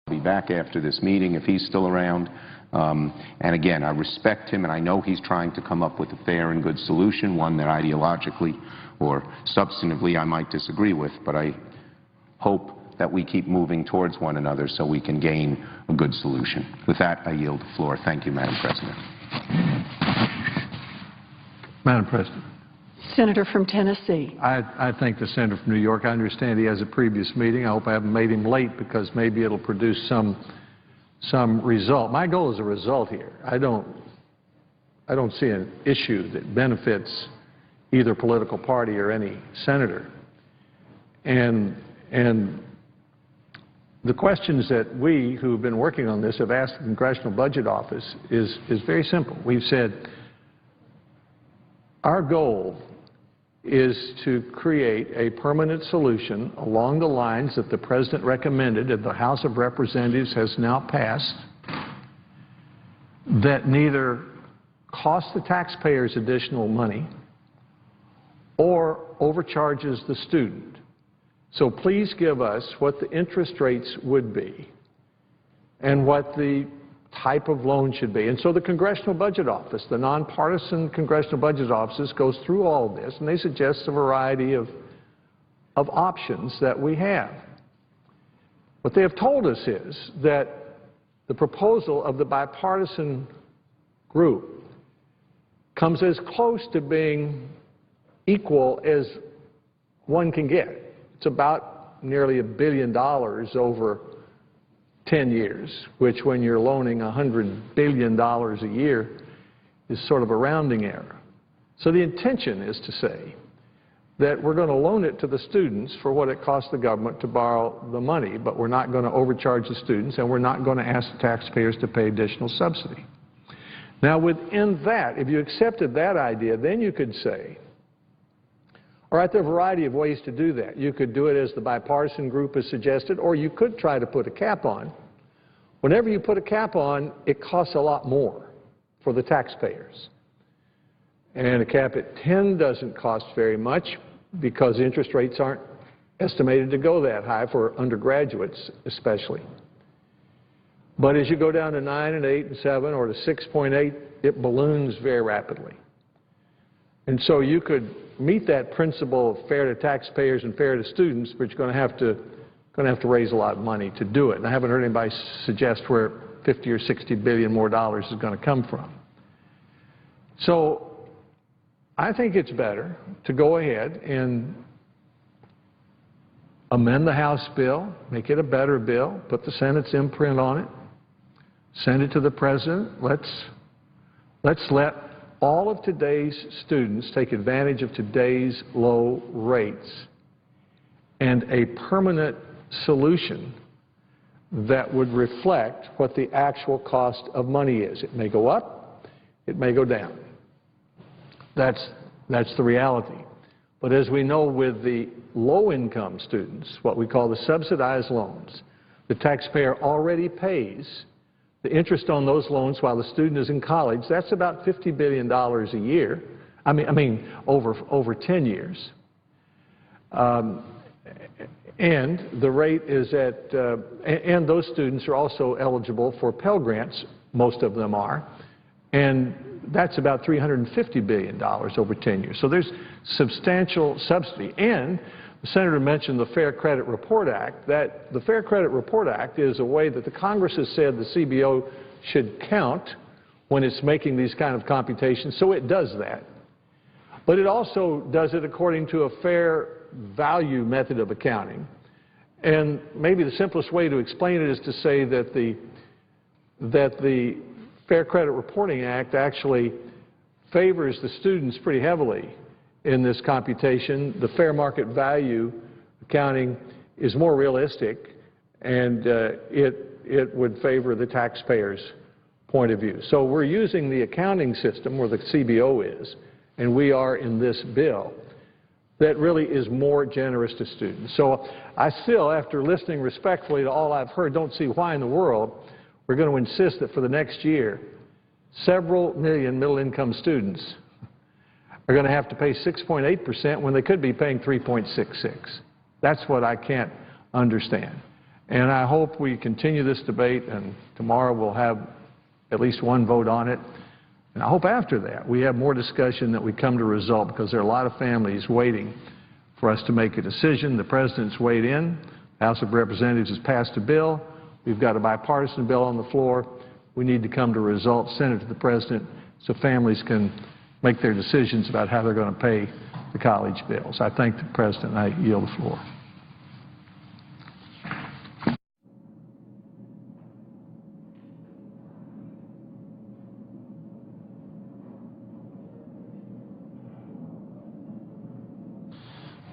be back after this meeting if he's still around. And again, I respect him, and I know he's trying to come up with a fair and good solution, one that ideologically or substantively I might disagree with, but I hope that we keep moving towards one another so we can gain a good solution. With that, I yield the floor. Thank you, Madam President. Madam President. Senator from Tennessee. I thank the senator from New York. I understand he has a previous meeting. I hope I haven't made him late because maybe it'll produce some result. My goal is a result here. I don't see an issue that benefits either political party or any senator. And the questions that we who have been working on this have asked the Congressional Budget Office is very simple. We've said our goal is to create a permanent solution along the lines that the President recommended and the House of Representatives has now passed that neither costs the taxpayers additional money or overcharges the student. So please give us what the interest rates would be and what the type of loan should be. And so the Congressional Budget Office, the nonpartisan Congressional Budget Office, goes through all of this, and they suggest a variety of options that we have. What they have told us is that the proposal of the bipartisan group comes as close to being equal as one can get. It's about nearly $1 billion over 10 years, which when you're loaning $100 billion a year is sort of a rounding error. So the intention is to say that we're going to loan it to the students for what it costs the government to borrow the money, but we're not going to overcharge the students and we're not going to ask the taxpayers to pay additional subsidy. Now within that, if you accepted that idea, then you could say, all right, there are a variety of ways to do that. You could do it as the bipartisan group has suggested, or you could try to put a cap on. Whenever you put a cap on, it costs a lot more for the taxpayers. And a cap at 10 doesn't cost very much because interest rates aren't estimated to go that high for undergraduates especially. But as you go down to 9 and 8 and 7 or to 6.8, it balloons very rapidly. And so you could meet that principle of fair to taxpayers and fair to students, but you're going to have to raise a lot of money to do it. And I haven't heard anybody suggest where 50 or 60 billion more dollars is going to come from. So I think it's better to go ahead and amend the House bill, make it a better bill, put the Senate's imprint on it, send it to the President. Let's let all of today's students take advantage of today's low rates and a permanent solution that would reflect what the actual cost of money is. It may go up, it may go down. That's the reality. But as we know with the low-income students, what we call the subsidized loans, the taxpayer already pays the interest on those loans while the student is in college. That's about $50 billion a year. I mean over 10 years. And the rate is at, and those students are also eligible for Pell Grants, most of them are, and that's about $350 billion over 10 years. So there's substantial subsidy. And the Senator mentioned the Fair Credit Report Act. The Fair Credit Report Act is a way that the Congress has said the CBO should count when it's making these kind of computations, so it does that. But it also does it according to a fair value method of accounting. And maybe the simplest way to explain it is to say that the Fair Credit Reporting Act actually favors the students pretty heavily in this computation. The fair market value accounting is more realistic, and it would favor the taxpayer's point of view. So we're using the accounting system where the CBO is, and we are in this bill that really is more generous to students. So I still, after listening respectfully to all I've heard, don't see why in the world we're going to insist that for the next year several million middle-income students are going to have to pay 6.8% when they could be paying 3.66. That's what I can't understand. And I hope we continue this debate, and tomorrow we'll have at least one vote on it. And I hope after that we have more discussion, that we come to a result, because there are a lot of families waiting for us to make a decision. The President's weighed in. The House of Representatives has passed a bill. We've got a bipartisan bill on the floor. We need to come to a result, send it to the President, so families can make their decisions about how they're going to pay the college bills. I thank the President, and I yield the floor.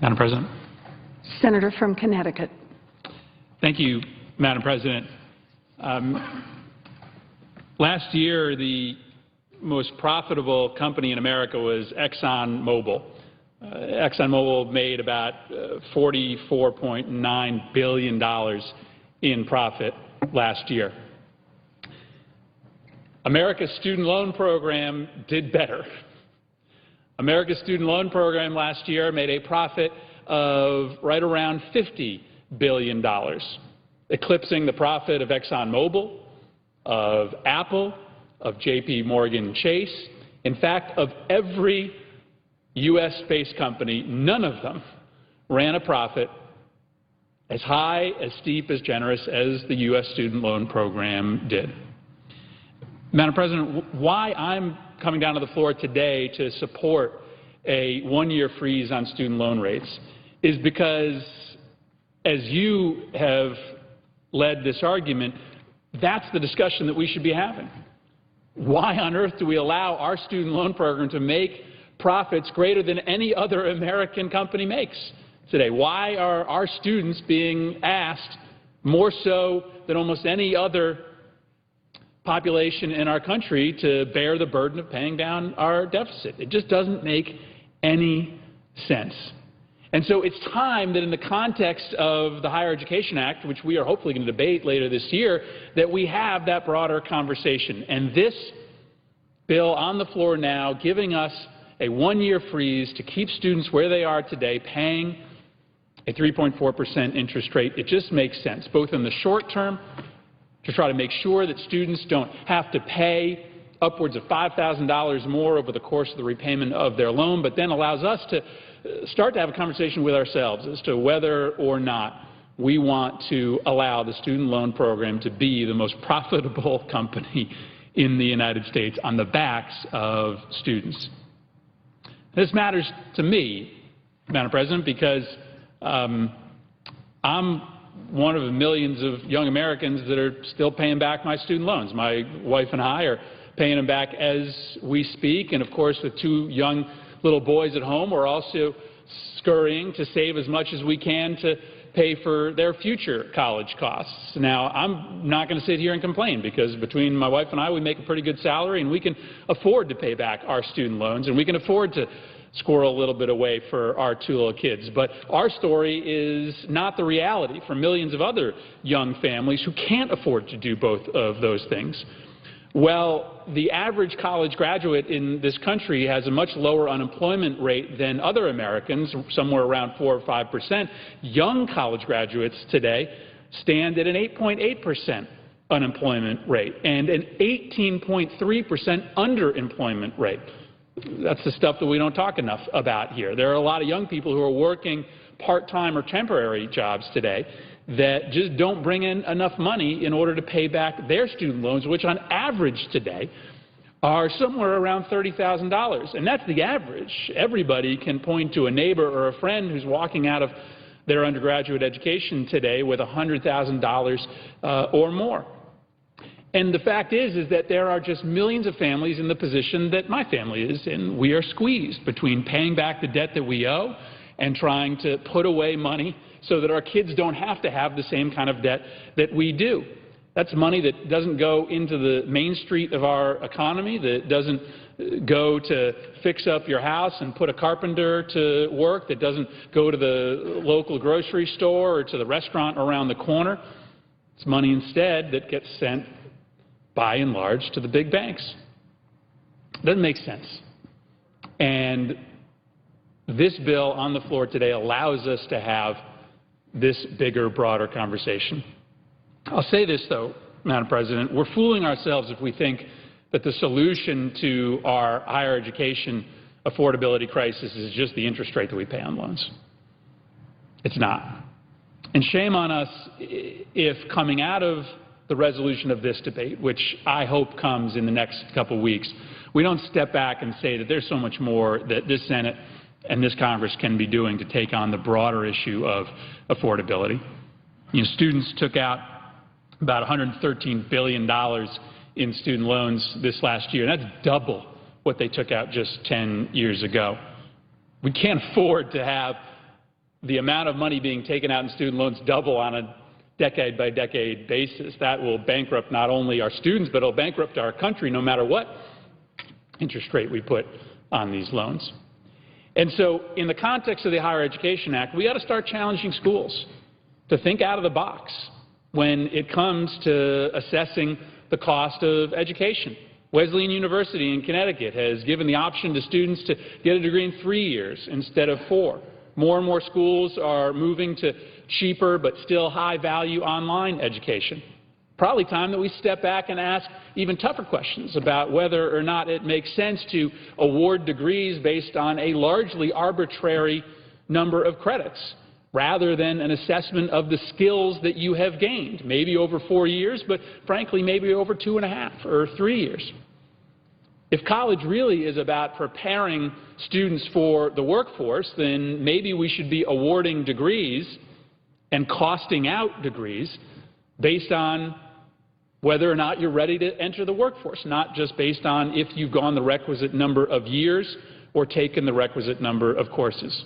Madam President. Senator from Connecticut. Thank you, Madam President. Last year, the most profitable company in America was ExxonMobil. ExxonMobil made about $44.9 billion in profit last year. America's student loan program did better. America's student loan program last year made a profit of right around $50 billion, eclipsing the profit of ExxonMobil, of Apple, of J.P. Morgan Chase. In fact, of every U.S.-based company, none of them ran a profit as high, as steep, as generous as the U.S. student loan program did. Madam President, why I'm coming down to the floor today to support a one-year freeze on student loan rates is because, as you have led this argument, that's the discussion that we should be having. Why on earth do we allow our student loan program to make profits greater than any other American company makes today? Why are our students being asked, more so than almost any other population in our country, to bear the burden of paying down our deficit? It just doesn't make any sense. And so it's time that, in the context of the Higher Education Act, which we are hopefully going to debate later this year, that we have that broader conversation. And this bill on the floor now, giving us a one-year freeze to keep students where they are today, paying a 3.4% interest rate, it just makes sense, both in the short term, to try to make sure that students don't have to pay upwards of $5,000 more over the course of the repayment of their loan, but then allows us to start to have a conversation with ourselves as to whether or not we want to allow the student loan program to be the most profitable company in the United States on the backs of students. This matters to me, Madam President, because I'm one of the millions of young Americans that are still paying back my student loans. My wife and I are paying them back as we speak, and of course with two young little boys at home, we're also scurrying to save as much as we can to pay for their future college costs. Now, I'm not going to sit here and complain, because between my wife and I, we make a pretty good salary, and we can afford to pay back our student loans, and we can afford to squirrel a little bit away for our two little kids. But our story is not the reality for millions of other young families who can't afford to do both of those things. Well, the average college graduate in this country has a much lower unemployment rate than other Americans, somewhere around 4 or 5%. Young college graduates today stand at an 8.8% unemployment rate and an 18.3% underemployment rate. That's the stuff that we don't talk enough about here. There are a lot of young people who are working part-time or temporary jobs today that just don't bring in enough money in order to pay back their student loans, which on average today are somewhere around $30,000. And that's the average. Everybody can point to a neighbor or a friend who's walking out of their undergraduate education today with $100,000 or more. And the fact is that there are just millions of families in the position that my family is in. We are squeezed between paying back the debt that we owe and trying to put away money so that our kids don't have to have the same kind of debt that we do. That's money that doesn't go into the main street of our economy, that doesn't go to fix up your house and put a carpenter to work, that doesn't go to the local grocery store or to the restaurant around the corner. It's money instead that gets sent, by and large, to the big banks. It doesn't make sense. And this bill on the floor today allows us to have this bigger, broader conversation. I'll say this, though, Madam President. We're fooling ourselves if we think that the solution to our higher education affordability crisis is just the interest rate that we pay on loans. It's not. And shame on us if coming out of the resolution of this debate, which I hope comes in the next couple of weeks, we don't step back and say that there's so much more that this Senate and this Congress can be doing to take on the broader issue of affordability. You know, students took out about $113 billion in student loans this last year, and that's double what they took out just 10 years ago. We can't afford to have the amount of money being taken out in student loans double on a decade-by-decade basis. That will bankrupt not only our students, but it will bankrupt our country no matter what interest rate we put on these loans. And so in the context of the Higher Education Act, we got to start challenging schools to think out of the box when it comes to assessing the cost of education. Wesleyan University in Connecticut has given the option to students to get a degree in 3 years instead of 4. More and more schools are moving to cheaper but still high-value online education. Probably time that we step back and ask even tougher questions about whether or not it makes sense to award degrees based on a largely arbitrary number of credits, rather than an assessment of the skills that you have gained, maybe over 4 years, but frankly, maybe over 2.5 or 3 years. If college really is about preparing students for the workforce, then maybe we should be awarding degrees and costing out degrees based on whether or not you're ready to enter the workforce, not just based on if you've gone the requisite number of years or taken the requisite number of courses.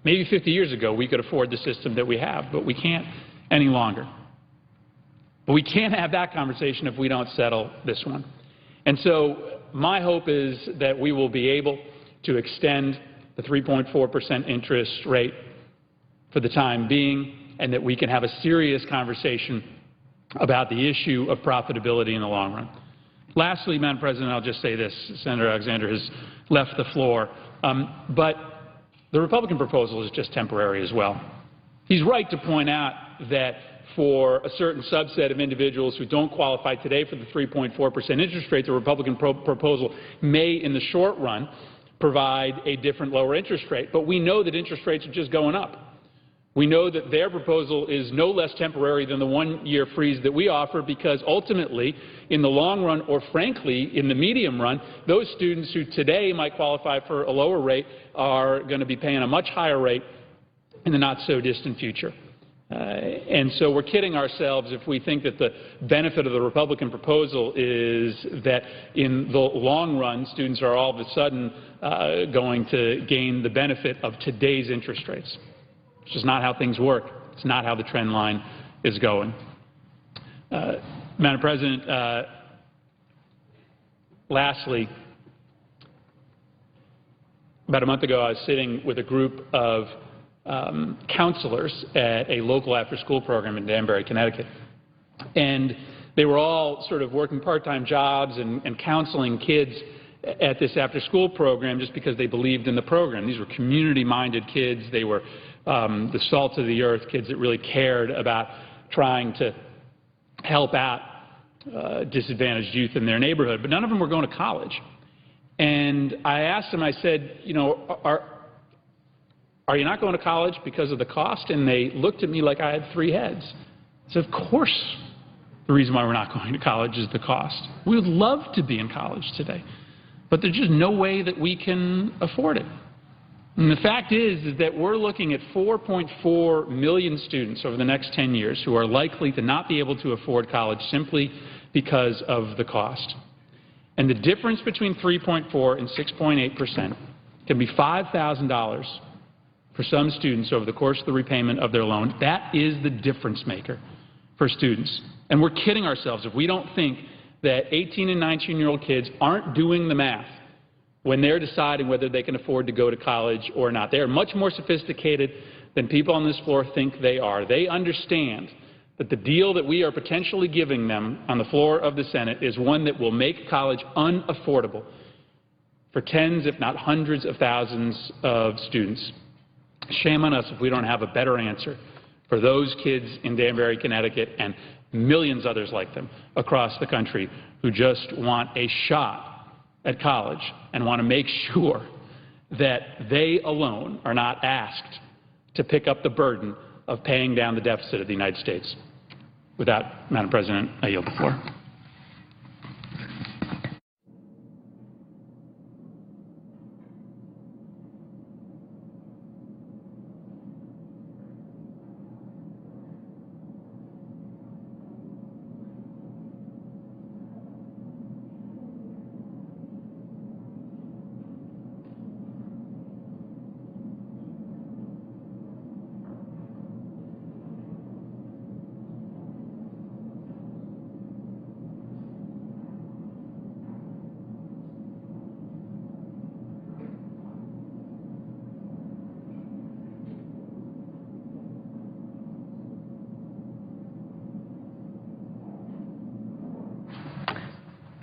Maybe 50 years ago we could afford the system that we have, but we can't any longer. But we can't have that conversation if we don't settle this one. And so my hope is that we will be able to extend the 3.4% interest rate for the time being, and that we can have a serious conversation about the issue of profitability in the long run. Lastly, Madam President, I'll just say this. Senator Alexander has left the floor, but the Republican proposal is just temporary as well. He's right to point out that for a certain subset of individuals who don't qualify today for the 3.4% interest rate, the Republican proposal may, in the short run, provide a different lower interest rate. But we know that interest rates are just going up. We know that their proposal is no less temporary than the one-year freeze that we offer, because ultimately, in the long run, or frankly, in the medium run, those students who today might qualify for a lower rate are going to be paying a much higher rate in the not-so-distant future. And so we're kidding ourselves if we think that the benefit of the Republican proposal is that in the long run, students are all of a sudden going to gain the benefit of today's interest rates. It's just not how things work. It's not how the trend line is going. Madam President, lastly, about a month ago I was sitting with a group of counselors at a local after-school program in Danbury, Connecticut. And they were all sort of working part-time jobs and counseling kids at this after-school program just because they believed in the program. These were community-minded kids. They were the salt of the earth, kids that really cared about trying to help out disadvantaged youth in their neighborhood. But none of them were going to college. And I asked them, I said, you know, are you not going to college because of the cost? And they looked at me like I had 3 heads. I said, of course the reason why we're not going to college is the cost. We would love to be in college today, but there's just no way that we can afford it. And the fact is that we're looking at 4.4 million students over the next 10 years who are likely to not be able to afford college simply because of the cost. And the difference between 3.4 and 6.8% can be $5,000 for some students over the course of the repayment of their loan. That is the difference maker for students. And we're kidding ourselves if we don't think that 18 and 19-year-old kids aren't doing the math when they're deciding whether they can afford to go to college or not. They are much more sophisticated than people on this floor think they are. They understand that the deal that we are potentially giving them on the floor of the Senate is one that will make college unaffordable for tens, if not hundreds of thousands of students. Shame on us if we don't have a better answer for those kids in Danbury, Connecticut, and millions others like them across the country who just want a shot at college and want to make sure that they alone are not asked to pick up the burden of paying down the deficit of the United States. With that, Madam President, I yield the floor.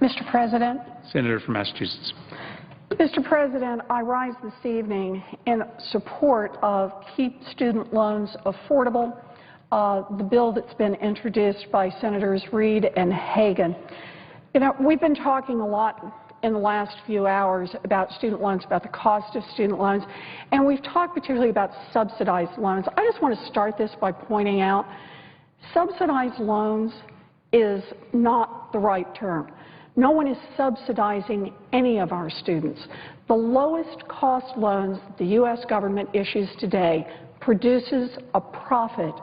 Mr. President. Senator from Massachusetts. Mr. President, I rise this evening in support of Keep Student Loans Affordable, the bill that's been introduced by Senators Reid and Hagan. You know, we've been talking a lot in the last few hours about student loans, about the cost of student loans, and we've talked particularly about subsidized loans. I just want to start this by pointing out subsidized loans is not the right term. No one is subsidizing any of our students. The lowest cost loans the U.S. government issues today produces a profit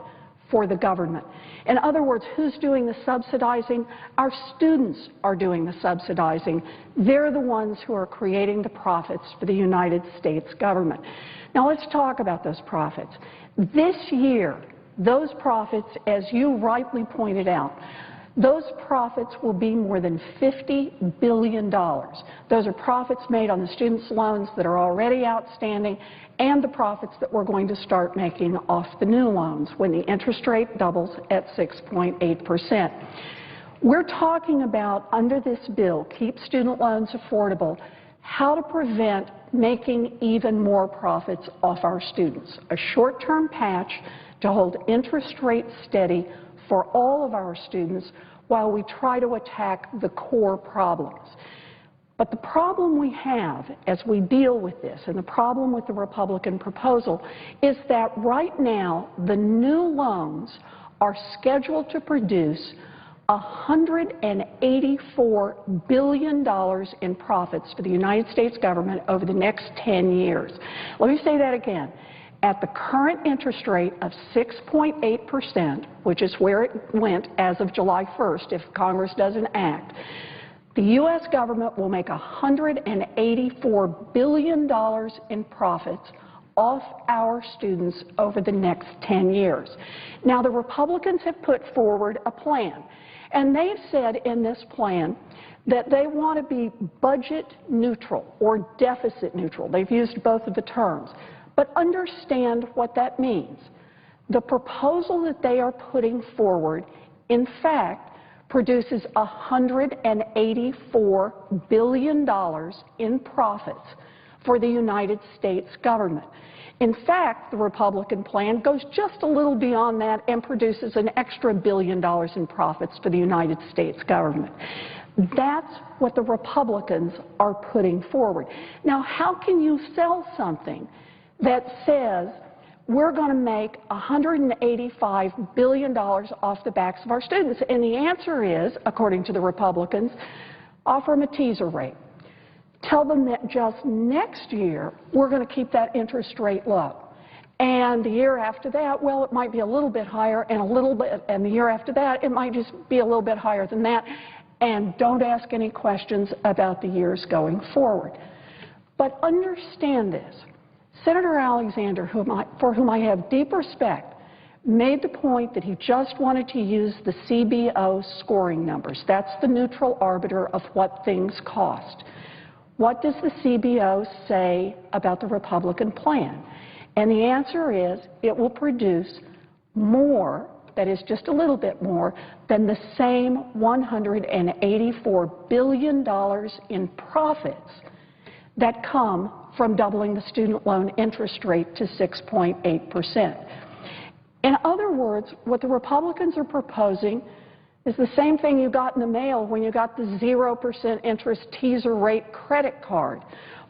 for the government. In other words, who's doing the subsidizing? Our students are doing the subsidizing. They're the ones who are creating the profits for the United States government. Now let's talk about those profits. This year, those profits, as you rightly pointed out, those profits will be more than $50 billion. Those are profits made on the students' loans that are already outstanding and the profits that we're going to start making off the new loans when the interest rate doubles at 6.8%. We're talking about, under this bill, Keep Student Loans Affordable, how to prevent making even more profits off our students. A short-term patch to hold interest rates steady for all of our students while we try to attack the core problems. But the problem we have as we deal with this, and the problem with the Republican proposal, is that right now the new loans are scheduled to produce $184 billion in profits for the United States government over the next 10 years. Let me say that again. At the current interest rate of 6.8%, which is where it went as of July 1st if Congress doesn't act, the U.S. government will make $184 billion in profits off our students over the next 10 years. Now, the Republicans have put forward a plan, and they've said in this plan that they want to be budget neutral or deficit neutral. They've used both of the terms. But understand what that means. The proposal that they are putting forward, in fact, produces $184 billion in profits for the United States government. In fact, the Republican plan goes just a little beyond that and produces an extra $1 billion in profits for the United States government. That's what the Republicans are putting forward. Now, how can you sell something that says we're going to make $185 billion off the backs of our students? And the answer is, according to the Republicans, offer them a teaser rate. Tell them that just next year we're going to keep that interest rate low. And the year after that, well, it might be a little bit higher, and the year after that, it might just be a little bit higher than that. And don't ask any questions about the years going forward. But understand this. Senator Alexander, for whom I have deep respect, made the point that he just wanted to use the CBO scoring numbers. That's the neutral arbiter of what things cost. What does the CBO say about the Republican plan? And the answer is it will produce more, that is just a little bit more, than the same $184 billion in profits that come from doubling the student loan interest rate to 6.8%. In other words, what the Republicans are proposing is the same thing you got in the mail when you got the 0% interest teaser rate credit card.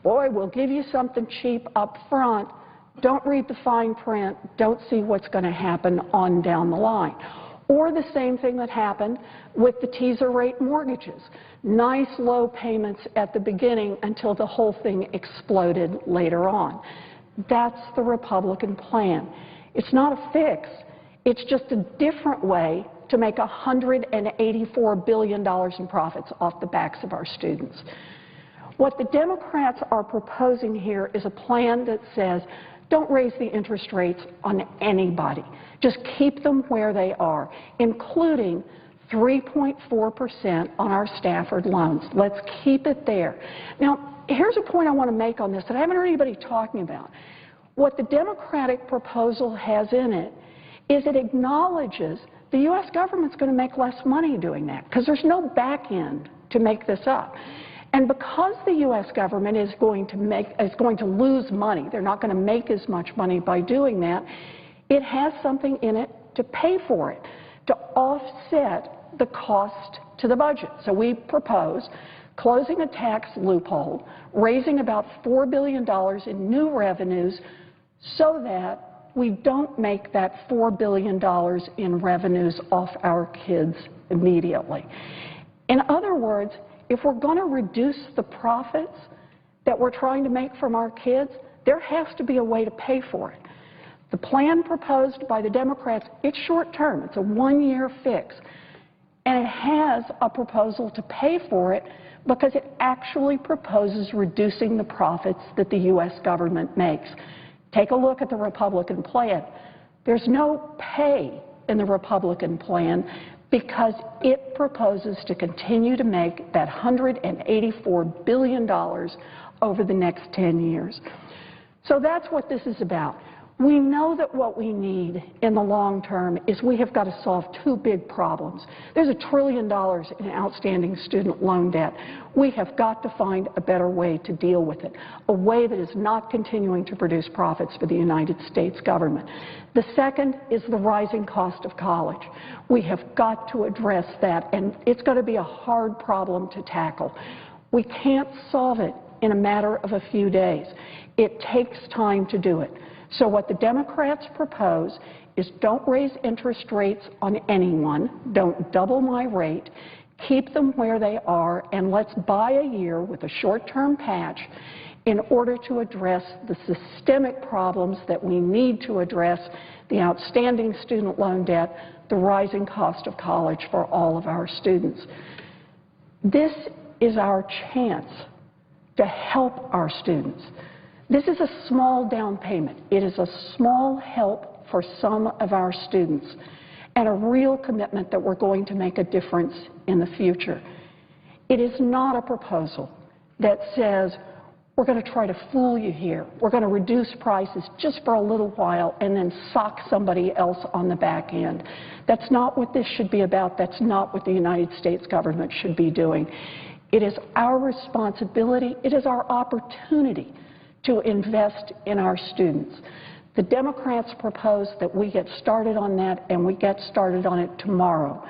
Boy, we'll give you something cheap up front. Don't read the fine print. Don't see what's going to happen on down the line. Or the same thing that happened with the teaser rate mortgages. Nice low payments at the beginning until the whole thing exploded later on. That's the Republican plan. It's not a fix. It's just a different way to make $184 billion in profits off the backs of our students. What the Democrats are proposing here is a plan that says, don't raise the interest rates on anybody. Just keep them where they are, including 3.4% on our Stafford loans. Let's keep it there. Now, here's a point I want to make on this that I haven't heard anybody talking about. What the Democratic proposal has in it is it acknowledges the U.S. government's going to make less money doing that because there's no back end to make this up. And because the U.S. government is going to lose money, they're not going to make as much money by doing that, it has something in it to pay for it, to offset the cost to the budget. So we propose closing a tax loophole, raising about $4 billion in new revenues so that we don't make that $4 billion in revenues off our kids immediately. In other words, if we're going to reduce the profits that we're trying to make from our kids, there has to be a way to pay for it. The plan proposed by the Democrats, it's short term. It's a one-year fix. And it has a proposal to pay for it because it actually proposes reducing the profits that the U.S. government makes. Take a look at the Republican plan. There's no pay in the Republican plan because it proposes to continue to make that $184 billion over the next 10 years. So that's what this is about. We know that what we need in the long term is we have got to solve two big problems. There's $1 trillion in outstanding student loan debt. We have got to find a better way to deal with it, a way that is not continuing to produce profits for the United States government. The second is the rising cost of college. We have got to address that, and it's going to be a hard problem to tackle. We can't solve it in a matter of a few days. It takes time to do it. So what the Democrats propose is don't raise interest rates on anyone, don't double my rate, keep them where they are, and let's buy a year with a short-term patch in order to address the systemic problems that we need to address, the outstanding student loan debt, the rising cost of college for all of our students. This is our chance to help our students. This is a small down payment. It is a small help for some of our students and a real commitment that we're going to make a difference in the future. It is not a proposal that says we're going to try to fool you here. We're going to reduce prices just for a little while and then sock somebody else on the back end. That's not what this should be about. That's not what the United States government should be doing. It is our responsibility. It is our opportunity to invest in our students. The Democrats propose that we get started on that, and we get started on it tomorrow.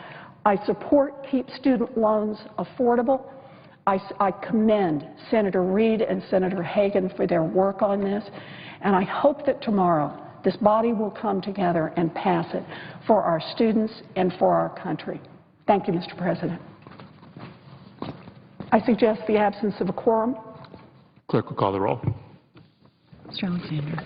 I support Keep Student Loans Affordable. I commend Senator Reid and Senator Hagan for their work on this, and I hope that tomorrow this body will come together and pass it for our students and for our country. Thank you, Mr. President. I suggest the absence of a quorum. Clerk will call the roll. Mr. Alexander.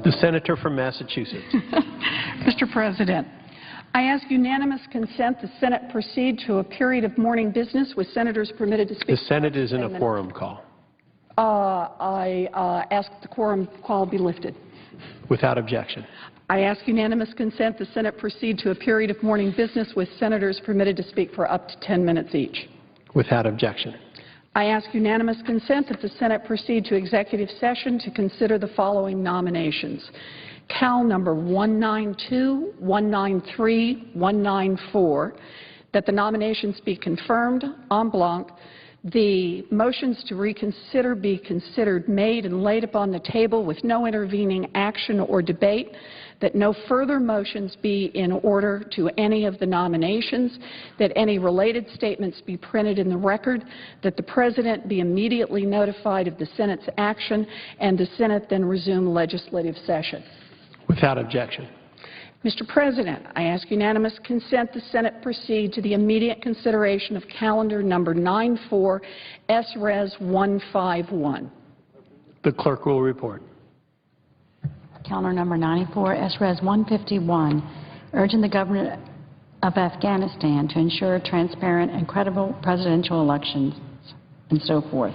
The senator from Massachusetts. Mr. President, I ask unanimous consent the Senate proceed to a period of morning business with senators permitted to speak. The Senate is in a quorum call. I ask the quorum call be lifted. Without objection. I ask unanimous consent the Senate proceed to a period of morning business with senators permitted to speak for up to 10 minutes each. Without objection. I ask unanimous consent that the Senate proceed to executive session to consider the following nominations. Cal number 192, 193, 194, that the nominations be confirmed en blanc, the motions to reconsider be considered made and laid upon the table with no intervening action or debate, that no further motions be in order to any of the nominations, that any related statements be printed in the record, that the President be immediately notified of the Senate's action, and the Senate then resume legislative session. Without objection. Mr. President, I ask unanimous consent the Senate proceed to the immediate consideration of calendar number 94, S-Res 151. The clerk will report. Calendar number 94, S-Res 151, urging the government of Afghanistan to ensure transparent and credible presidential elections, and so forth.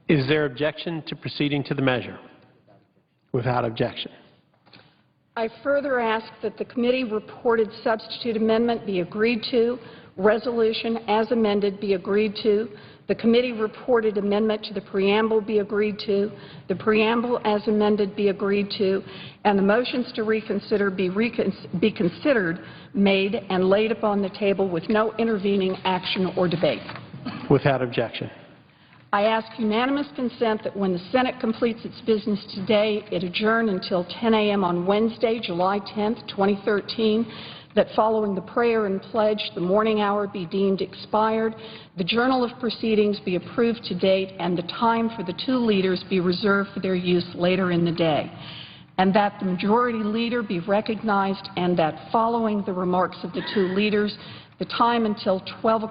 Is there objection to proceeding to the measure? Without objection. I further ask that the committee-reported substitute amendment be agreed to, resolution as amended be agreed to, the committee-reported amendment to the preamble be agreed to, the preamble as amended be agreed to, and the motions to reconsider be considered, made, and laid upon the table with no intervening action or debate. Without objection. I ask unanimous consent that when the Senate completes its business today, it adjourn until 10 a.m. on Wednesday, July 10, 2013, that following the prayer and pledge, the morning hour be deemed expired, the Journal of Proceedings be approved to date, and the time for the two leaders be reserved for their use later in the day, and that the majority leader be recognized, and that following the remarks of the two leaders, the time until 12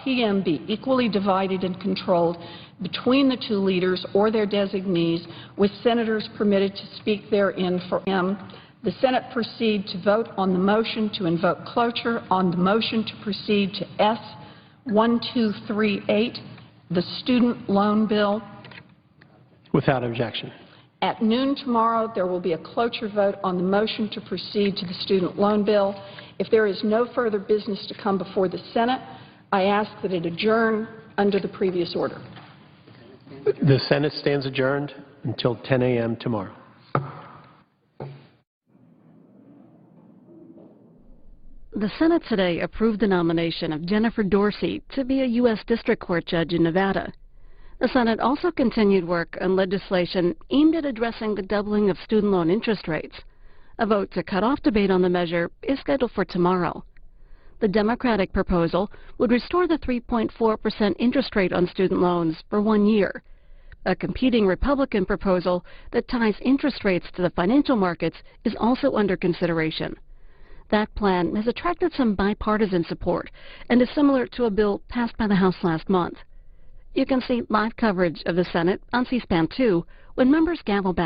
p.m. be equally divided and controlled between the two leaders or their designees, with senators permitted to speak therein for M. The Senate proceed to vote on the motion to invoke cloture on the motion to proceed to S. 1238, the student loan bill. Without objection. At noon tomorrow, there will be a cloture vote on the motion to proceed to the student loan bill. If there is no further business to come before the Senate, I ask that it adjourn under the previous order. The Senate stands adjourned until 10 a.m. tomorrow. The Senate today approved the nomination of Jennifer Dorsey to be a U.S. District Court judge in Nevada. The Senate also continued work on legislation aimed at addressing the doubling of student loan interest rates. A vote to cut off debate on the measure is scheduled for tomorrow. The Democratic proposal would restore the 3.4% interest rate on student loans for 1 year. A competing Republican proposal that ties interest rates to the financial markets is also under consideration. That plan has attracted some bipartisan support and is similar to a bill passed by the House last month. You can see live coverage of the Senate on C-SPAN 2 when members gavel back.